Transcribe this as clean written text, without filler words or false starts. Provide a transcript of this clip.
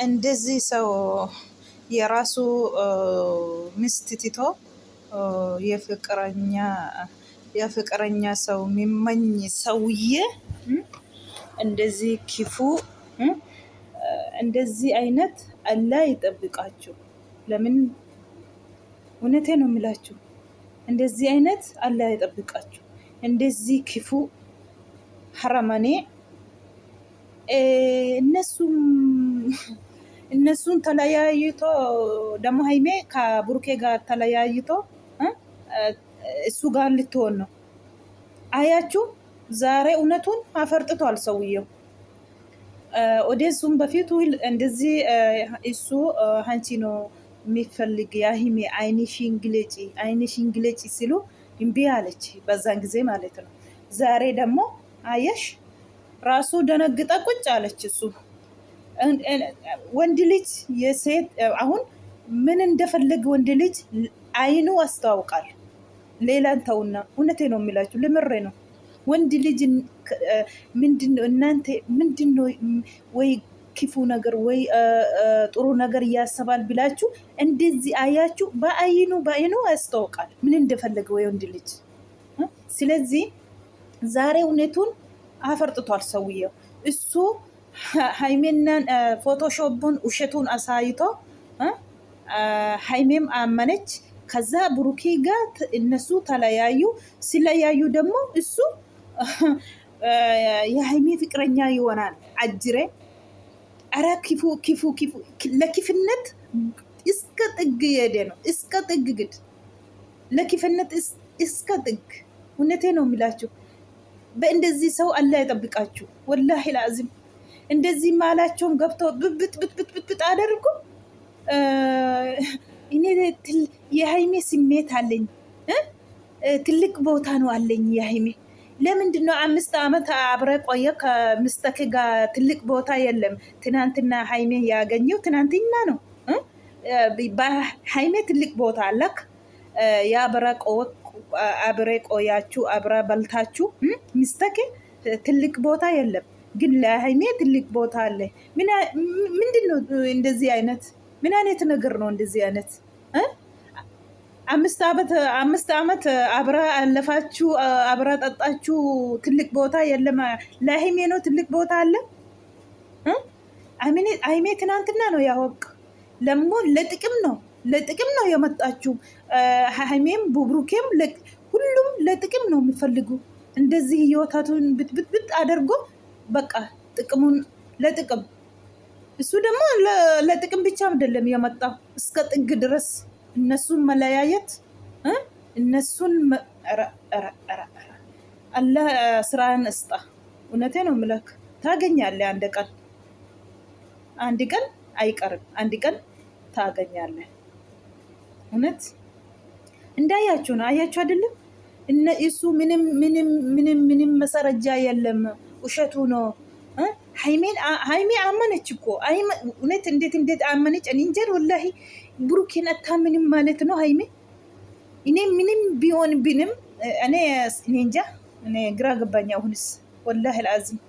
እንደዚህ ሰው የራሱ ሚስት ትቶ የፍቅረኛ ሰው የሚመኝ ሰውዬ እንደዚህ ክፉ እንደዚህ አይነት አላህ ይጠብቃችሁ። ለምን እውነቴ ነው የምላችሁ። እንደዚህ አይነት አላህ ይጠብቃችሁ። እንደዚህ ክፉ ሐረመኔ እነሱን ተለያይቶ ደግሞ ሀይሜ ከብሩኬ ጋር ተለያይቶ እሱ ጋር ልትሆን ነው። አያችሁ ዛሬ እውነቱን አፈርጥቷል ሰውየው። ኦዴሱም በፊቱ እንደዚህ እሱ አንቺ ነው የሚፈልግ ያሂሜ አይንሽን ግለጪ ሲሉ እምቢ አለች፣ በዛን ጊዜ ማለት ነው። ዛሬ ደግሞ አየሽ ራሱ ደነግጣ ቁጭ አለች። እሱ ወንድ ልጅ የሴት አሁን ምን እንደፈለገ ወንድ ልጅ አይኑ አስተዋውቃል። ሌላን ተውና፣ እውነቴ ነው የሚላችሁ፣ ልምሬ ነው። ወንድ ልጅ ምንድነው እናንተ ምንድነው ወይ ክፉ ነገር ወይ ጥሩ ነገር ያሰባል ብላችሁ እንደዚህ አያችሁ፣ በአይኑ ያስተዋውቃል ምን እንደፈለገ ወይ ወንድ ልጅ። ስለዚህ ዛሬ እውነቱን አፈርጥቷል ሰውየው። እሱ ሃይሜናን ፎቶሾፑን ውሸቱን አሳይቶ ሃይሜም አመነች። ከዛ ብሩኬ ጋር እነሱ ተለያዩ። ሲለያዩ ደግሞ እሱ የሃይሜ ፍቅረኛ ይሆናል። አጅሬ አረ ክፉ ለክፍነት እስከ ጥግ የሄደ ነው። እስከ ጥግ ግድ ለክፍነት እስከ ጥግ። እውነቴ ነው የሚላችሁ። በእንደዚህ ሰው አላህ ይጠብቃችሁ። ወላሂ ላዚም እንደዚህ ማላቸውም ገብተው ብጥብጥ አደርጉ። እኔ የሃይሜ ስሜት አለኝ፣ ትልቅ ቦታ ነው አለኝ የሃይሜ። ለምንድን ነው 5 ዓመት አብረ ቆየ ከምስተክ ጋር ትልቅ ቦታ የለም? ትናንትና ሃይሜ ያገኘው ትናንትና ነው። በሃይሜ ትልቅ ቦታ አለክ። አብረ ቆያችሁ አብረ በልታችሁ ሚስተክ ትልቅ ቦታ የለም፣ ግን ለሃይሜ ትልቅ ቦታ አለ። ምንድነው እንደዚህ አይነት ምን አይነት ነገር ነው እንደዚህ አይነት? 5 ዓመት አብረ አለፋችሁ አብረ ጠጣችሁ፣ ትልቅ ቦታ የለም። ለሃይሜ ነው ትልቅ ቦታ አለ። ሃይሜ ትናንትና ነው ያወቅ ለሞ ለጥቅም ነው የመጣችሁ። ሃይሜም ብሩኬም ሁሉም ለጥቅም ነው የሚፈልጉ። እንደዚህ ህይወታቱን ብጥብጥ አድርጎ በቃ ጥቅሙን ለጥቅም። እሱ ደግሞ ለጥቅም ብቻ አይደለም የመጣው እስከ ጥግ ድረስ እነሱን መለያየት እነሱን አላህ ስራን እስጣ። እውነቴ ነው የምልህ ታገኛለህ። አንድ ቀን አይቀርም፣ አንድ ቀን ታገኛለህ። እውነት እንዳያችሁ ነው። አያችሁ አይደለም? እሱ ምንም መሰረጃ የለም፣ ውሸቱ ነው። ሃይሜ አመነች እኮ እውነት። እንዴት አመነች? እኔ እንጃ ወላሂ። ብሩኬን አታምንም ማለት ነው ሃይሜ። እኔ ምንም ቢሆን እኔ እንጃ። እኔ ግራ ገባኝ አሁንስ ወላሂ አልዓዚም።